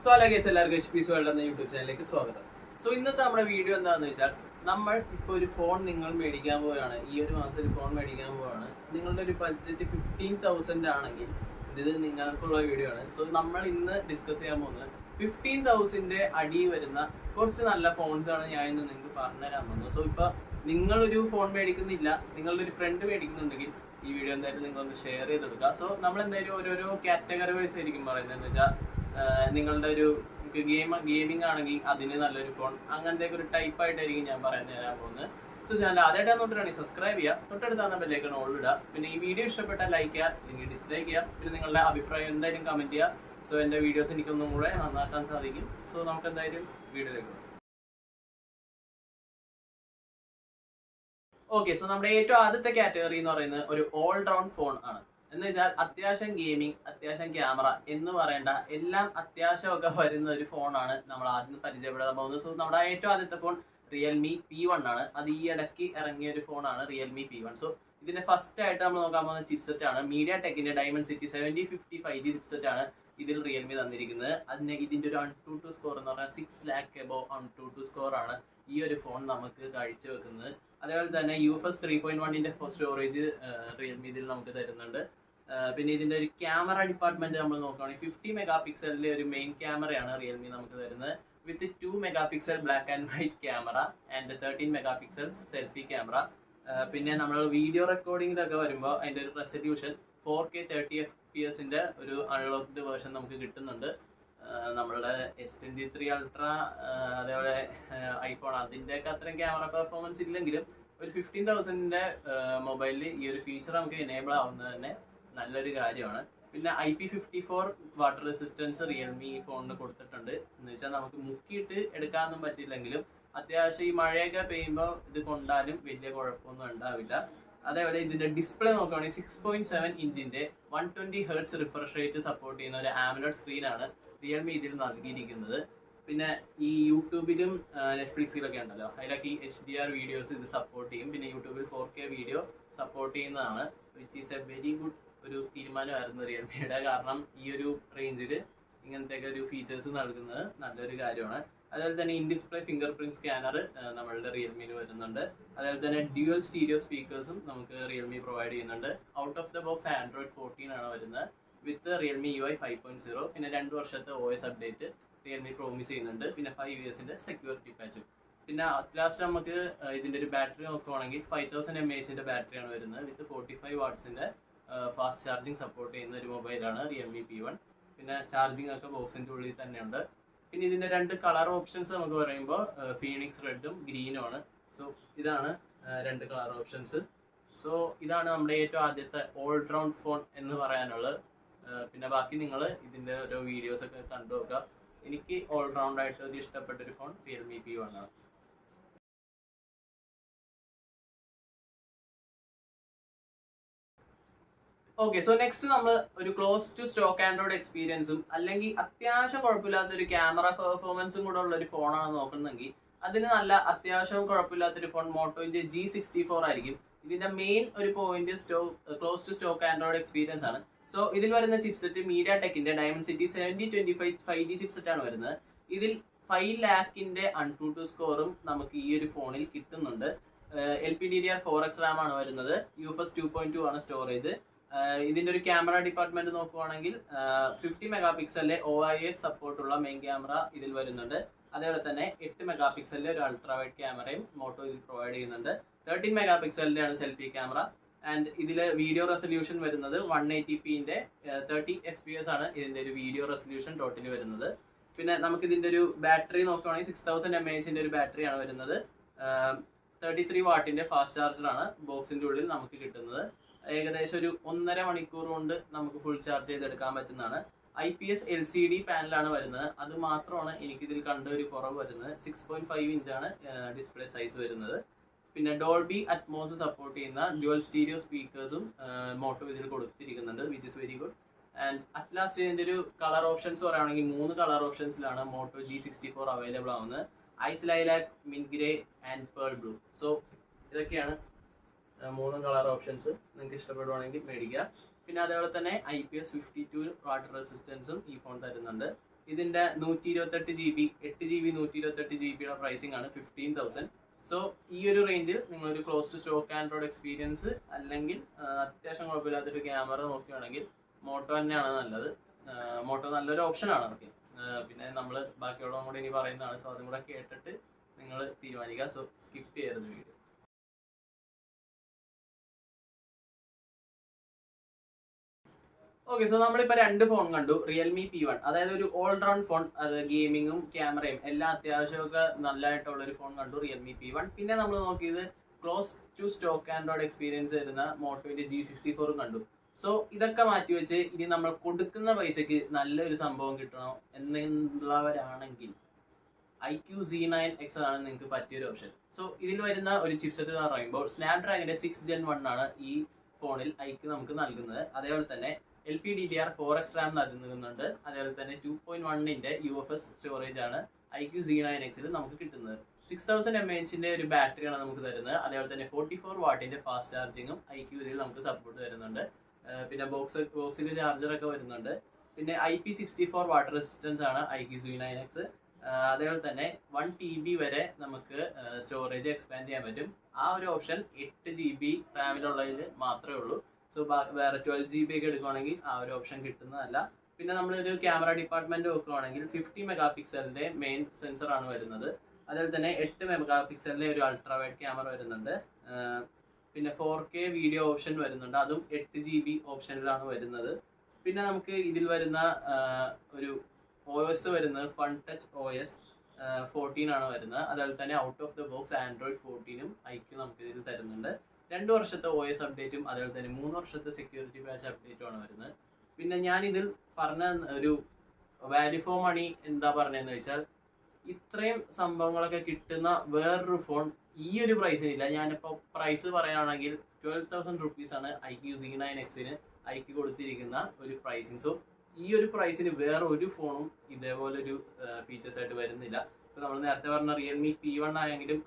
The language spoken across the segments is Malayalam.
സോ ഹലോ ഗൈസ്, എല്ലാവർക്കും എച്ച് പീസ് വേൾഡ് എന്ന യൂട്യൂബ് ചാനലിലേക്ക് സ്വാഗതം. സോ ഇന്നത്തെ നമ്മുടെ വീഡിയോ എന്താണെന്ന് വെച്ചാൽ, നമ്മൾ ഇപ്പോൾ ഒരു ഫോൺ നിങ്ങൾ മേടിക്കാൻ പോവുകയാണ്. ഈ ഒരു മാസം ഒരു ഫോൺ മേടിക്കാൻ പോവുകയാണ്. നിങ്ങളുടെ ഒരു ബഡ്ജറ്റ് 15,000 ആണെങ്കിൽ ഇത് നിങ്ങൾക്കുള്ള വീഡിയോ ആണ്. സോ നമ്മൾ ഇന്ന് ഡിസ്കസ് ചെയ്യാൻ പോകുന്നത് 15,000 അടി വരുന്ന കുറച്ച് നല്ല ഫോൺസ് ആണ് ഞാൻ ഇന്ന് നിങ്ങൾക്ക് പറഞ്ഞുതരാൻ പോകുന്നത്. സോ ഇപ്പോൾ നിങ്ങളൊരു ഫോൺ മേടിക്കുന്നില്ല, നിങ്ങളുടെ ഒരു ഫ്രണ്ട് മേടിക്കുന്നുണ്ടെങ്കിൽ ഈ വീഡിയോ എന്തായാലും നിങ്ങളൊന്ന് ഷെയർ ചെയ്തെടുക്കുക. സോ നമ്മൾ എന്തായാലും ഓരോരോ കാറ്റഗറി വൈസ് ആയിരിക്കും പറയുന്നത്. എന്ന് വെച്ചാൽ നിങ്ങളുടെ ഒരു ഗെയിമിംഗ് ആണെങ്കിൽ അതിന് നല്ലൊരു ഫോൺ, അങ്ങനത്തെ ഒരു ടൈപ്പ് ആയിട്ടായിരിക്കും ഞാൻ പറഞ്ഞു തരാൻ പോകുന്നത്. സോ ചാനൽ ആദ്യമായിട്ടാണ് നോക്കുകയാണെങ്കിൽ സബ്സ്ക്രൈബ് ചെയ്യുക, തൊട്ടടുത്താണ് ബെല്ലൈക്കൺ ഓൾ ഇടുക. പിന്നെ ഈ വീഡിയോ ഇഷ്ടപ്പെട്ടാൽ ലൈക്ക് ചെയ്യുക, അല്ലെങ്കിൽ ഡിസ്ലൈക്ക് ചെയ്യുക. പിന്നെ നിങ്ങളുടെ അഭിപ്രായം എന്തായാലും കമന്റ് ചെയ്യുക. സോ എൻ്റെ വീഡിയോസ് എനിക്കൊന്നും കൂടെ നന്നാക്കാൻ സാധിക്കും. സോ നമുക്ക് എന്തായാലും വീഡിയോയിലേക്ക് പോകാം. ഓക്കെ, സോ നമ്മുടെ ഏറ്റവും ആദ്യത്തെ കാറ്റഗറി എന്ന് പറയുന്നത് ഒരു ഓൾ റൗണ്ട് ഫോൺ ആണ്. എന്ന് വെച്ചാൽ അത്യാവശ്യം ഗെയിമിംഗ്, അത്യാവശ്യം ക്യാമറ എന്ന് പറയേണ്ട എല്ലാം അത്യാവശ്യമൊക്കെ വരുന്ന ഒരു ഫോണാണ് നമ്മൾ ആദ്യം പരിചയപ്പെടാൻ പോകുന്നത്. സോ നമ്മുടെ ഏറ്റവും ആദ്യത്തെ ഫോൺ റിയൽമി P1 ആണ്. അത് ഈ ഇടയ്ക്ക് ഇറങ്ങിയ ഒരു ഫോണാണ് റിയൽമി P1. സോ ഇതിന്റെ ഫസ്റ്റ് ആയിട്ട് നമ്മൾ നോക്കാൻ പോകുന്ന ചിപ്സെറ്റ് ആണ് മീഡിയ ടെക്കിന്റെ Dimensity 7050 5G ചിപ്സെറ്റ് ആണ് ഇതിൽ റിയൽമി തന്നിരിക്കുന്നത്. അതിന് ഇതിന്റെ ഒരു AnTuTu സ്കോർ എന്ന് പറഞ്ഞാൽ 6 lakh എബോവ് AnTuTu സ്കോർ ആണ് ഈ ഒരു ഫോൺ നമുക്ക് കാഴ്ചവെക്കുന്നത്. അതേപോലെ തന്നെ UFS 3.1 സ്റ്റോറേജ് റിയൽമി ഇതിൽ നമുക്ക് തരുന്നുണ്ട്. പിന്നെ ഇതിന്റെ ഒരു ക്യാമറ ഡിപ്പാർട്ട്മെന്റ് നമ്മൾ നോക്കുകയാണെങ്കിൽ 50 മെഗാ പിക്സലിന്റെ ഒരു മെയിൻ ക്യാമറയാണ് റിയൽമി നമുക്ക് തരുന്നത്, വിത്ത് 2 mega pixel black and white camera and 13 mega pixel selfie camera. പിന്നെ നമ്മൾ വീഡിയോ റെക്കോർഡിങ്ങിലൊക്കെ വരുമ്പോൾ അതിന്റെ ഒരു റെസല്യൂഷൻ 4K 30 FPS ഒരു അൺലോക്ക്ഡ് വേർഷൻ നമുക്ക് കിട്ടുന്നുണ്ട്. നമ്മളുടെ S23 Ultra അതേപോലെ ഐഫോൺ അതിൻ്റെയൊക്കെ അത്രയും ക്യാമറ പെർഫോമൻസ് ഇല്ലെങ്കിലും ഒരു 15,000 മൊബൈലിൽ ഈ ഒരു ഫീച്ചർ നമുക്ക് എനേബിൾ ആവുന്നത് തന്നെ നല്ലൊരു കാര്യമാണ്. പിന്നെ IP54 വാട്ടർ റെസിസ്റ്റൻസ് റിയൽമി ഈ ഫോണിന് കൊടുത്തിട്ടുണ്ട്. എന്ന് വെച്ചാൽ നമുക്ക് മുക്കിയിട്ട് എടുക്കാനൊന്നും പറ്റില്ലെങ്കിലും അത്യാവശ്യം ഈ മഴയൊക്കെ പെയ്യുമ്പോൾ ഇത് കൊണ്ടാലും വലിയ കുഴപ്പമൊന്നും ഉണ്ടാവില്ല. അതേപോലെ ഇതിന്റെ ഡിസ്പ്ലേ നോക്കുകയാണെങ്കിൽ 6.7 ഇഞ്ചിന്റെ 120 Hz റിഫ്രഷ് റേറ്റ് സപ്പോർട്ട് ചെയ്യുന്ന ഒരു ആമോലെഡ് സ്ക്രീനാണ് റിയൽമി ഇതിൽ നൽകിയിരിക്കുന്നത്. പിന്നെ ഈ യൂട്യൂബിലും നെറ്റ്ഫ്ലിക്സിലൊക്കെ ഉണ്ടല്ലോ, അതിലൊക്കെ ഈ HDR വീഡിയോസ് ഇത് സപ്പോർട്ട് ചെയ്യും. പിന്നെ യൂട്യൂബിൽ 4K വീഡിയോ സപ്പോർട്ട് ചെയ്യുന്നതാണ്, which is A very good ഒരു തീരുമാനമായിരുന്നു റിയൽമിയുടെ. കാരണം ഈ ഒരു റേഞ്ചിൽ ഇങ്ങനത്തെയൊക്കെ ഒരു ഫീച്ചേഴ്സ് നൽകുന്നത് നല്ലൊരു കാര്യമാണ്. അതുപോലെ തന്നെ in display finger print scanner നമ്മളുടെ റിയൽമിയിൽ വരുന്നുണ്ട്. അതുപോലെ തന്നെ ഡ്യുവൽ സ്റ്റീരിയോ സ്പീക്കേഴ്സും നമുക്ക് റിയൽമി പ്രൊവൈഡ് ചെയ്യുന്നുണ്ട്. Out of the box Android 14 ആണ് വരുന്നത്, വിത്ത് റിയൽമി UI 5.0. പിന്നെ 2 വർഷത്തെ OS അപ്ഡേറ്റ് റിയൽമി പ്രോമിസ് ചെയ്യുന്നുണ്ട്. പിന്നെ 5 years സെക്യൂരിറ്റി പാച്ചും. പിന്നെ ലാസ്റ്റ് നമുക്ക് ഇതിന്റെ ഒരു ബാറ്ററി നോക്കുവാണെങ്കിൽ 5000 mAh ബാറ്ററിയാണ് വരുന്നത്, വിത്ത് 45 watts ഫാസ്റ്റ് ചാർജിങ് സപ്പോർട്ട് ചെയ്യുന്ന ഒരു മൊബൈലാണ് റിയൽമി P1. പിന്നെ ചാർജിങ് ഒക്കെ ബോക്സിന്റെ ഉള്ളിൽ തന്നെയുണ്ട്. പിന്നെ ഇതിന്റെ 2 കളർ ഓപ്ഷൻസ് നമുക്ക് പറയുമ്പോൾ ഫീനിക്സ് റെഡും ഗ്രീനും ആണ്. സോ ഇതാണ് 2 കളർ ഓപ്ഷൻസ്. സോ ഇതാണ് നമ്മുടെ ഏറ്റവും ആദ്യത്തെ ഓൾ റൗണ്ട് ഫോൺ എന്ന് പറയാനുള്ളത്. പിന്നെ ബാക്കി നിങ്ങൾ ഇതിന്റെ ഓരോ വീഡിയോസ് ഒക്കെ കണ്ടു നോക്കുക. എനിക്ക് ഓൾ റൗണ്ട് ആയിട്ട് ഒരു ഇഷ്ടപ്പെട്ട ഒരു ഫോൺ റിയൽമി P1 ആണ്. ഓക്കെ, സോ നെക്സ്റ്റ് നമ്മൾ ഒരു ക്ലോസ് ടു സ്റ്റോക്ക് ആൻഡ്രോയിഡ് എക്സ്പീരിയൻസും അല്ലെങ്കിൽ അത്യാവശ്യം കുഴപ്പമില്ലാത്ത ഒരു ക്യാമറ പെർഫോമൻസും കൂടെ ഉള്ള ഒരു ഫോണാണ് നോക്കുന്നതെങ്കിൽ അതിന് നല്ല അത്യാവശ്യം കുഴപ്പമില്ലാത്തൊരു ഫോൺ മോട്ടോന്റെ G64 ആയിരിക്കും. ഇതിന്റെ മെയിൻ ഒരു point close to stock Android experience ആണ്. സോ ഇതിൽ വരുന്ന ചിപ്സെറ്റ് മീഡിയ ടെക്കിന്റെ Dimensity 7025 5G ചിപ്സെറ്റ് ആണ് വരുന്നത്. ഇതിൽ 5 lakh AnTuTu സ്കോറും നമുക്ക് ഈ ഒരു ഫോണിൽ കിട്ടുന്നുണ്ട്. LPDDR4X റാം ആണ് വരുന്നത്, UFS 2.2 ആണ് സ്റ്റോറേജ്. ഇതിന്റെ ഒരു ക്യാമറ ഡിപ്പാർട്ട്മെന്റ് നോക്കുവാണെങ്കിൽ 50 മെഗാ പിക്സലിലെ OIS സപ്പോർട്ടുള്ള മെയിൻ ക്യാമറ ഇതിൽ വരുന്നുണ്ട്. അതേപോലെ തന്നെ 8 മെഗാ പിക്സലിലെ ഒരു അൾട്രാ വൈഡ് ക്യാമറയും മോട്ടോ ഇതിൽ പ്രൊവൈഡ് ചെയ്യുന്നുണ്ട്. 13 മെഗാ പിക്സലിന്റെ ആണ് സെൽഫി ക്യാമറ. ആൻഡ് ഇതിൽ വീഡിയോ റെസൊല്യൂഷൻ വരുന്നത് 180p 30 FPS ആണ് ഇതിന്റെ ഒരു വീഡിയോ റെസൊല്യൂഷൻ ടോട്ടലി വരുന്നത്. പിന്നെ നമുക്ക് ഇതിന്റെ ഒരു ബാറ്ററി നോക്കുവാണെങ്കിൽ 6000 mAh ഒരു ബാറ്ററിയാണ് വരുന്നത്. 33 watt ഫാസ്റ്റ് ചാർജർ ആണ് ബോക്സിന്റെ ഉള്ളിൽ നമുക്ക് കിട്ടുന്നത്. ഏകദേശം ഒരു 1.5 മണിക്കൂർ കൊണ്ട് നമുക്ക് ഫുൾ ചാർജ് ചെയ്തെടുക്കാൻ പറ്റുന്നതാണ്. IPS LCD പാനലാണ് വരുന്നത്. അത് മാത്രമാണ് എനിക്കിതിൽ കണ്ട ഒരു കുറവ് വരുന്നത്. 6.5 ഇഞ്ചാണ് ഡിസ്പ്ലേ സൈസ് വരുന്നത്. പിന്നെ ഡോൾബി അറ്റ്മോസ് സപ്പോർട്ട് ചെയ്യുന്ന ഡ്യുവൽ സ്റ്റീരിയോ സ്പീക്കേഴ്സും മോട്ടോ ഇതിൽ കൊടുത്തിരിക്കുന്നുണ്ട്, which is very good. And at last ഇതിൻ്റെ ഒരു കളർ ഓപ്ഷൻസ് പറയുകയാണെങ്കിൽ 3 കളർ ഓപ്ഷൻസിലാണ് മോട്ടോ G64 അവൈലബിൾ ആവുന്നത്: ice lilac, mint grey and pearl blue. So ഇതൊക്കെയാണ് 3 കളർ ഓപ്ഷൻസ്. നിങ്ങൾക്ക് ഇഷ്ടപ്പെടുവാണെങ്കിൽ മേടിക്കുക. പിന്നെ അതേപോലെ തന്നെ IP52 വാട്ടർ റെസിസ്റ്റൻസും ഈ ഫോൺ തരുന്നുണ്ട്. ഇതിന്റെ 128 GB 8 GB 128 GB പ്രൈസിംഗ് ആണ് 15,000. സോ ഈ ഒരു റേഞ്ചിൽ നിങ്ങളൊരു close to stock Android experience അല്ലെങ്കിൽ അത്യാവശ്യം കുഴപ്പമില്ലാത്തൊരു ക്യാമറ നോക്കുകയാണെങ്കിൽ മോട്ടോ തന്നെയാണ് നല്ലത്. മോട്ടോ നല്ലൊരു ഓപ്ഷനാണ്. ഓക്കെ, പിന്നെ നമ്മൾ ബാക്കിയുള്ളതും കൂടി ഇനി പറയുന്നതാണ്. സോ അതും കൂടെ കേട്ടിട്ട് നിങ്ങൾ തീരുമാനിക്കുക. സോ സ്കിപ്പ് ചെയ്യരുത് വീഡിയോ. ഓക്കെ, സോ നമ്മളിപ്പോൾ 2 ഫോൺ കണ്ടു. റിയൽമി P1, അതായത് ഒരു ഓൾറൗണ്ട് ഫോൺ, അത് ഗെയിമിങ്ങും ക്യാമറയും എല്ലാം അത്യാവശ്യമൊക്കെ നല്ലതായിട്ടുള്ള ഒരു ഫോൺ കണ്ടു, റിയൽമി P1. പിന്നെ നമ്മൾ നോക്കിയത് close to stock Android experience വരുന്ന മോട്ടോന്റെ G64 കണ്ടു. സോ ഇതൊക്കെ മാറ്റി വെച്ച് ഇനി നമ്മൾ കൊടുക്കുന്ന പൈസക്ക് നല്ലൊരു സംഭവം കിട്ടണോ എന്നുള്ളവരാണെങ്കിൽ IQ Z9X ആണ് നിങ്ങൾക്ക് പറ്റിയൊരു ഓപ്ഷൻ. സോ ഇതിൽ വരുന്ന ഒരു ചിപ്സെറ്റ് എന്ന് പറയുമ്പോൾ സ്നാപ്ഡ്രാഗന്റെ 6 Gen 1 ആണ് ഈ ഫോണിൽ IQ നമുക്ക് നൽകുന്നത്. അതേപോലെ തന്നെ LPDDR4X RAM നൽകുന്നുണ്ട്. അതേപോലെ തന്നെ 2.1 UFS സ്റ്റോറേജ് ആണ് IQ Z9X നമുക്ക് കിട്ടുന്നത്. 6000 mAh ഒരു ബാറ്ററിയാണ് നമുക്ക് തരുന്നത്. അതേപോലെ തന്നെ 44 വാട്ടിന്റെ ഫാസ്റ്റ് ചാർജിങ്ങും IQ ഇതിൽ നമുക്ക് സപ്പോർട്ട് തരുന്നുണ്ട്. പിന്നെ ബോക്സിൽ ചാർജറൊക്കെ വരുന്നുണ്ട്. പിന്നെ IP64 വാട്ടർ റെസിസ്റ്റൻസ് ആണ് IQ Z9X. അതേപോലെ തന്നെ 1 TB വരെ നമുക്ക് സ്റ്റോറേജ് എക്സ്പാൻഡ് ചെയ്യാൻ പറ്റും. ആ ഒരു ഓപ്ഷൻ 8 GB റാമിലുള്ളതിൽ മാത്രമേ ഉള്ളൂ. സോ വേറെ 12 GB ഒക്കെ എടുക്കുകയാണെങ്കിൽ ആ ഒരു ഓപ്ഷൻ കിട്ടുന്നതല്ല. പിന്നെ നമ്മളൊരു ക്യാമറ ഡിപ്പാർട്ട്മെന്റ് നോക്കുകയാണെങ്കിൽ 50 മെഗാ മെയിൻ സെൻസർ ആണ് വരുന്നത്. അതേപോലെ തന്നെ 8 മെഗാ ഒരു അൾട്രാ വൈഡ് ക്യാമറ വരുന്നുണ്ട്. പിന്നെ 4K വീഡിയോ ഓപ്ഷൻ വരുന്നുണ്ട്, അതും 8 GB ഓപ്ഷനിലാണ് വരുന്നത്. പിന്നെ നമുക്ക് ഇതിൽ വരുന്ന ഒരു OS വരുന്നത് ഫൺ ടച്ച് OS 14 ആണ് വരുന്നത്. അതുപോലെ തന്നെ out of the box Android 14ഉം IQ നമുക്ക് ഇതിൽ തരുന്നുണ്ട്. 2 വർഷത്തെ OS അപ്ഡേറ്റും അതേപോലെ തന്നെ 3 വർഷത്തെ സെക്യൂരിറ്റി പാച്ച് അപ്ഡേറ്റും ആണ് വരുന്നത്. പിന്നെ ഞാൻ ഇതിൽ പറഞ്ഞ ഒരു വാല്യൂ ഫോർ മണി എന്താ പറഞ്ഞതെന്ന് വെച്ചാൽ, ഇത്രയും സംഭവങ്ങളൊക്കെ കിട്ടുന്ന വേറൊരു ഫോൺ ഈ ഒരു പ്രൈസിനില്ല. ഞാനിപ്പോൾ പ്രൈസ് പറയുകയാണെങ്കിൽ 12,000 റുപ്പീസാണ് IQ Z9Xന് IQ കൊടുത്തിരിക്കുന്ന ഒരു പ്രൈസിങ്. സോ ഈ ഒരു പ്രൈസിന് വേറെ ഒരു ഫോണും ഇതേപോലൊരു ഫീച്ചേഴ്സ് ആയിട്ട് വരുന്നില്ല. ഇപ്പോൾ നമ്മൾ നേരത്തെ പറഞ്ഞ റിയൽമി P1 ആയെങ്കിലും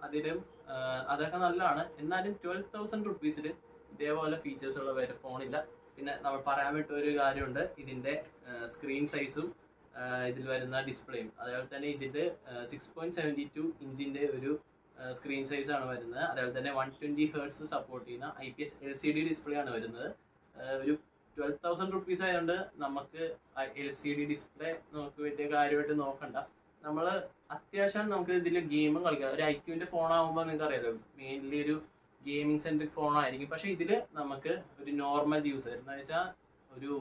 അതൊക്കെ നല്ലതാണ്. എന്നാലും 12,000 റുപ്പീസിൽ ഇതേപോലെ ഫീച്ചേഴ്സ് ഉള്ള വേറെ ഫോണില്ല. പിന്നെ നമ്മൾ പറയാൻ വിട്ട ഒരു കാര്യമുണ്ട്, ഇതിൻ്റെ സ്ക്രീൻ സൈസും ഇതിൽ വരുന്ന ഡിസ്പ്ലേയും. അതേപോലെ തന്നെ ഇതിൻ്റെ 6.72 ഇഞ്ചിൻ്റെ ഒരു സ്ക്രീൻ സൈസ് ആണ് വരുന്നത്. അതേപോലെ തന്നെ 120 Hz സപ്പോർട്ട് ചെയ്യുന്ന IPS LCD ഡിസ്പ്ലേ ആണ് വരുന്നത്. ഒരു 12,000 റുപ്പീസ് ആയതുകൊണ്ട് നമുക്ക് LCD ഡിസ്പ്ലേ നമുക്ക് വലിയ കാര്യമായിട്ട് നോക്കണ്ട. നമ്മൾ അത്യാവശ്യം നമുക്ക് ഇതിൽ ഗെയിമും കളിക്കാം. ഒരു IQന്റെ ഫോൺ ആകുമ്പോൾ നിങ്ങൾക്ക് അറിയാലോ, മെയിൻലി ഒരു ഗെയിമിംഗ് സെൻട്രിക് ഫോണായിരിക്കും. പക്ഷേ ഇതിൽ നമുക്ക് ഒരു നോർമൽ യൂസർ എന്ന് വെച്ചാൽ ഒരു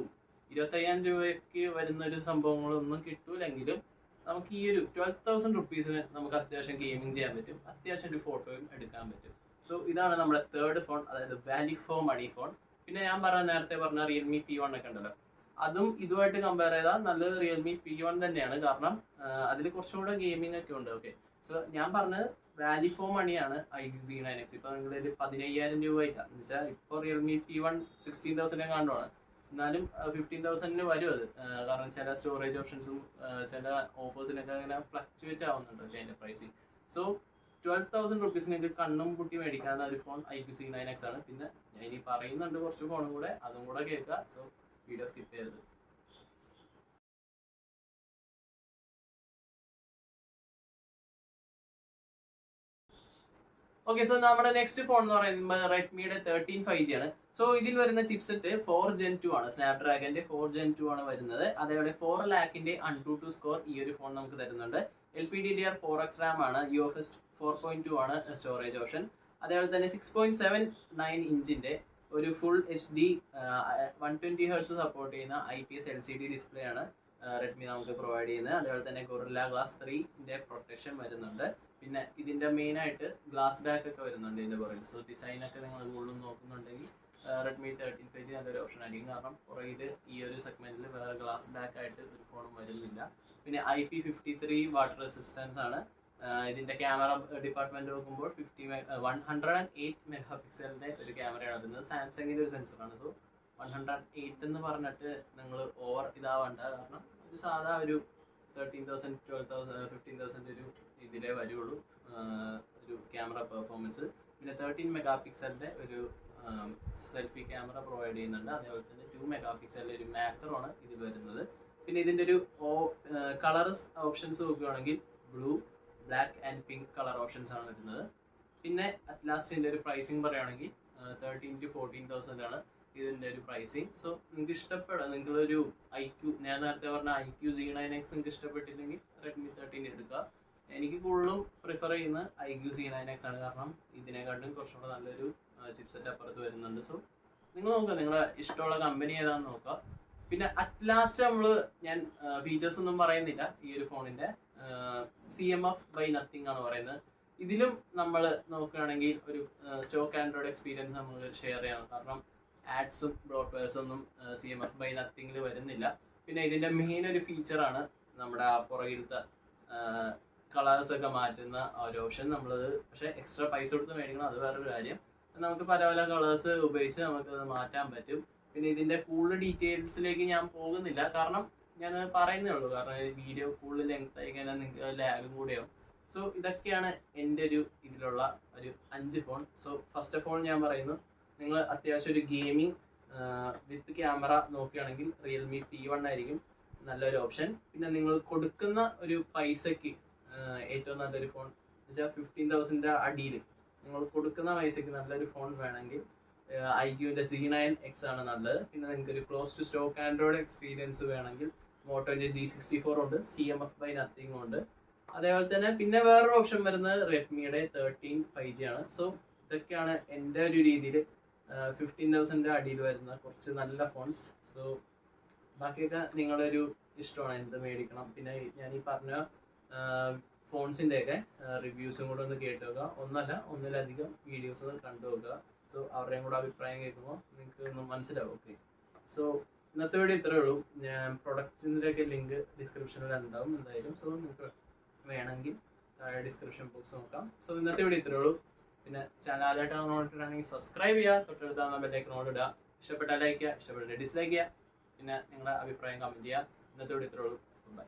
25,000 രൂപയ്ക്ക് വരുന്ന ഒരു സംഭവങ്ങളൊന്നും കിട്ടൂലെങ്കിലും നമുക്ക് ഈ ഒരു 12,000 റുപ്പീസിന് നമുക്ക് അത്യാവശ്യം ഗെയിമിംഗ് ചെയ്യാൻ പറ്റും, അത്യാവശ്യം ഒരു ഫോട്ടോയും എടുക്കാൻ പറ്റും. സോ ഇതാണ് നമ്മുടെ തേർഡ് ഫോൺ, അതായത് വാല്യൂ ഫോർ മണി ഫോൺ. പിന്നെ ഞാൻ നേരത്തെ പറഞ്ഞ റിയൽമി P1 ഒക്കെ ഉണ്ടല്ലോ, അതും ഇതുമായിട്ട് കമ്പയർ ചെയ്താൽ നല്ലത് റിയൽമി P1 തന്നെയാണ്. കാരണം അതിൽ കുറച്ചുകൂടെ ഗെയിമിംഗ് ഒക്കെ ഉണ്ട്. ഓക്കെ, സോ ഞാൻ പറഞ്ഞത് വാല്യൂ ഫോർ മണിയാണ് IQ Z9X. ഇപ്പോൾ നിങ്ങളൊരു 15,000 രൂപയ്ക്ക് എന്ന് വെച്ചാൽ ഇപ്പോൾ റിയൽമി P1 16,000 കണ്ടുമാണ്, എന്നാലും 15,000 വരും അത്. കാരണം ചില സ്റ്റോറേജ് ഓപ്ഷൻസും ചില ഓഫേഴ്സിനൊക്കെ അങ്ങനെ ഫ്ലക്ച്വേറ്റ് ആവുന്നുണ്ട് അതിൻ്റെ പ്രൈസിങ്. സോ 12,000 റുപ്പീസ് നിങ്ങൾക്ക് കണ്ണും കുട്ടി മേടിക്കാവുന്ന ഒരു ഫോൺ IQ Z9X ആണ്. പിന്നെ ഞാൻ ഇനി പറയുന്നുണ്ട് കുറച്ച് ഫോണും കൂടെ, അതും കൂടെ കേൾക്കുക. സോ വീഡിയോ സ്കിപ്പ് ചെയ്യരുത്. ഓക്കെ, സോ നമ്മുടെ നെക്സ്റ്റ് ഫോൺ എന്ന് പറയുമ്പോൾ റെഡ്മിയുടെ 13 5G ആണ്. സോ ഇതിൽ വരുന്ന ചിപ്സെറ്റ് 4 Gen 2 ആണ്, സ്നാപ്ഡ്രാഗന്റെ 4 Gen 2 ആണ് വരുന്നത്. അതേപോലെ 4 lakhന്റെ AnTuTu സ്കോർ ഈ ഒരു ഫോൺ നമുക്ക് തരുന്നുണ്ട്. LPDDR4X RAM ആണ്, UFS 4.2 ആണ് സ്റ്റോറേജ് ഓപ്ഷൻ. അതേപോലെ തന്നെ 6.79 ഇഞ്ചിന്റെ ഒരു ഫുൾ HD 120 Hz സപ്പോർട്ട് ചെയ്യുന്ന IPS LCD ഡിസ്പ്ലേ ആണ് റെഡ്മി നമുക്ക് പ്രൊവൈഡ് ചെയ്യുന്നത്. അതേപോലെ തന്നെ Gorilla Glass 3ന്റെ പ്രൊട്ടക്ഷൻ വരുന്നുണ്ട്. പിന്നെ ഇതിൻ്റെ മെയിനായിട്ട് ഗ്ലാസ് ബാക്ക് ഒക്കെ വരുന്നുണ്ട് ഇതിൻ്റെ പുറകിൽ. സോ ഡിസൈനൊക്കെ നിങ്ങൾ കൂടുതലും നോക്കുന്നുണ്ടെങ്കിൽ റെഡ്മി 13 5G നല്ലൊരു ഓപ്ഷൻ ആയിരിക്കും. കാരണം പുറകിൽ ഈ ഒരു സെഗ്മെന്റിൽ വേറെ ഗ്ലാസ് ബാക്ക് ആയിട്ട് ഒരു ഫോണും വരുന്നില്ല. പിന്നെ IP53 വാട്ടർ റെസിസ്റ്റൻസ് ആണ്. ഇതിൻ്റെ ക്യാമറ ഡിപ്പാർട്ട്മെന്റ് നോക്കുമ്പോൾ 108 മെഗാ പിക്സലിൻ്റെ ഒരു ക്യാമറയാണ് വരുന്നത്. സാംസങ്ങിൻ്റെ ഒരു സെൻസറാണ്. സോ 108 എന്ന് പറഞ്ഞിട്ട് നിങ്ങൾ ഓവർ ഇതാവണ്ട. കാരണം ഒരു സാധാ ഒരു 13,000 12,000 15,000 ഒരു ഇതിലേ വരുള്ളൂ ഒരു ക്യാമറ പെർഫോമൻസ്. പിന്നെ 13 മെഗാ പിക്സലിൻ്റെ ഒരു സെൽഫി ക്യാമറ പ്രൊവൈഡ് ചെയ്യുന്നുണ്ട്. അതേപോലെ തന്നെ 2 മെഗാ പിക്സലിൻ്റെ ഒരു മാക്രോണ് ഇത് വരുന്നത്. പിന്നെ ഇതിൻ്റെ ഒരു കളർ ഓപ്ഷൻസ് നോക്കുകയാണെങ്കിൽ blue, black and pink colour options ആണ് വരുന്നത്. പിന്നെ അറ്റ്ലാസിൻ്റെ ഒരു പ്രൈസിങ് പറയുകയാണെങ്കിൽ 13 to 14,000 ആണ് ഇതിൻ്റെ ഒരു പ്രൈസിങ്. സോ നിങ്ങൾക്ക് ഇഷ്ടപ്പെടാം, നിങ്ങളൊരു IQ, ഞാൻ നേരത്തെ പറഞ്ഞ IQ Z9X നിങ്ങൾക്ക് ഇഷ്ടപ്പെട്ടില്ലെങ്കിൽ Redmi 13 എടുക്കുക. എനിക്ക് കൂടുതലും പ്രിഫർ ചെയ്യുന്ന IQ Z9X ആണ്, കാരണം ഇതിനെക്കാട്ടും കുറച്ചുകൂടെ നല്ലൊരു ചിപ്സെറ്റ് അപ്പുറത്ത് വരുന്നുണ്ട്. സോ നിങ്ങൾ നോക്കുക, നിങ്ങളെ ഇഷ്ടമുള്ള കമ്പനി ഏതാണെന്ന് നോക്കുക. പിന്നെ അറ്റ്ലാസ്റ്റ് ഞാൻ ഫീച്ചേഴ്സ് ഒന്നും പറയുന്നില്ല. ഈ ഒരു ഫോണിൻ്റെ CMF by nothing ആണ് പറയുന്നത്. ഇതിലും നമ്മൾ നോക്കുകയാണെങ്കിൽ ഒരു സ്റ്റോക്ക് ആൻഡ്രോയിഡ് എക്സ്പീരിയൻസ് നമുക്ക് ഷെയർ ചെയ്യണം, കാരണം ആഡ്സും ബ്ലോട്ട്വെയർസും ഒന്നും CMF by nothing വരുന്നില്ല. പിന്നെ ഇതിൻ്റെ മെയിൻ ഒരു ഫീച്ചറാണ് നമ്മുടെ ആ പുറകിലത്തെ കളേഴ്സൊക്കെ മാറ്റുന്ന ഒരു ഓപ്ഷൻ. നമ്മളത് പക്ഷേ എക്സ്ട്രാ പൈസ കൊടുത്ത് മേടിക്കണം, അത് വേറൊരു കാര്യം. നമുക്ക് പല പല കളേഴ്സ് ഉപയോഗിച്ച് നമുക്കത് മാറ്റാൻ പറ്റും. പിന്നെ ഇതിൻ്റെ കൂടുതൽ ഡീറ്റെയിൽസിലേക്ക് ഞാൻ പോകുന്നില്ല, കാരണം ഞാൻ പറയുന്നേ ഉള്ളൂ, കാരണം വീഡിയോ കൂടുതൽ ലെങ്ത് ആയി കഴിഞ്ഞാൽ നിങ്ങൾക്ക് ലാഗും കൂടെയാവും. സോ ഇതൊക്കെയാണ് എൻ്റെ ഇതിലുള്ള ഒരു 5 phone. So first of all ഞാൻ പറയുന്നു, നിങ്ങൾ അത്യാവശ്യം ഒരു ഗെയിമിംഗ് വിത്ത് ക്യാമറ നോക്കുകയാണെങ്കിൽ റിയൽമി P1 ആയിരിക്കും നല്ലൊരു ഓപ്ഷൻ. പിന്നെ നിങ്ങൾ കൊടുക്കുന്ന ഒരു പൈസയ്ക്ക് ഏറ്റവും നല്ലൊരു ഫോൺ എന്ന് വെച്ചാൽ 15,000 അടിയിൽ നിങ്ങൾ കൊടുക്കുന്ന പൈസയ്ക്ക് നല്ലൊരു ഫോൺ വേണമെങ്കിൽ IQൻ്റെ Z9X ആണ് നല്ലത്. പിന്നെ നിങ്ങൾക്ക് ഒരു close to stock Android experience വേണമെങ്കിൽ മോട്ടോൻ്റെ G64 ഉണ്ട്, CMF by nothing ഉണ്ട്. അതേപോലെ തന്നെ പിന്നെ വേറൊരു ഓപ്ഷൻ വരുന്നത് റെഡ്മിയുടെ 13 5G ആണ്. സോ ഇതൊക്കെയാണ് എൻ്റെ ഒരു രീതിയിൽ 15,000 അടിയിൽ വരുന്ന കുറച്ച് നല്ല ഫോൺസ്. സോ ബാക്കിയൊക്കെ നിങ്ങളുടെ ഒരു ഇഷ്ടമാണ് എന്ത് മേടിക്കണം. പിന്നെ ഞാൻ ഈ പറഞ്ഞ ഫോൺസിൻ്റെയൊക്കെ റിവ്യൂസും കൂടെ ഒന്ന് കേട്ട് നോക്കുക. ഒന്നിലധികം വീഡിയോസ് ഒന്ന് കണ്ടു നോക്കുക. സോ അവരുടെയും കൂടെ അഭിപ്രായം കേൾക്കുമ്പോൾ നിങ്ങൾക്ക് ഒന്ന് മനസ്സിലാവും. ഓക്കെ, സോ ഇന്നത്തെ വീഡിയോ ഇത്രയേ ഉള്ളൂ. ഞാൻ പ്രൊഡക്റ്റിൻ്റെയൊക്കെ ലിങ്ക് ഡിസ്ക്രിപ്ഷനിൽ ഉണ്ടാവും എന്തായാലും. സോ നിങ്ങൾക്ക് വേണമെങ്കിൽ താഴെ ഡിസ്ക്രിപ്ഷൻ ബോക്സ് നോക്കാം. സോ ഇന്നത്തെ വീഡിയോ ഇത്രയേ ഉള്ളൂ. പിന്നെ ചാനൽ ആദ്യമായിട്ടാണ് നോക്കിയിട്ടുണ്ടെങ്കിൽ സബ്സ്ക്രൈബ് ചെയ്യുക, തൊട്ടടുത്താകുന്ന ബെല്ലൈക്കൺ ഓൺ ഇടുക. ഇഷ്ടപ്പെട്ടാൽ ലൈക്ക് ചെയ്യുക, ഇഷ്ടപ്പെട്ടാൽ ഡിസ്ലൈക്ക് ചെയ്യുക. പിന്നെ നിങ്ങളുടെ അഭിപ്രായം കമൻറ്റ് ചെയ്യുക. ഇന്നത്തെ വീഡിയോ ഇത്രയേ ഉള്ളൂ. ബൈ.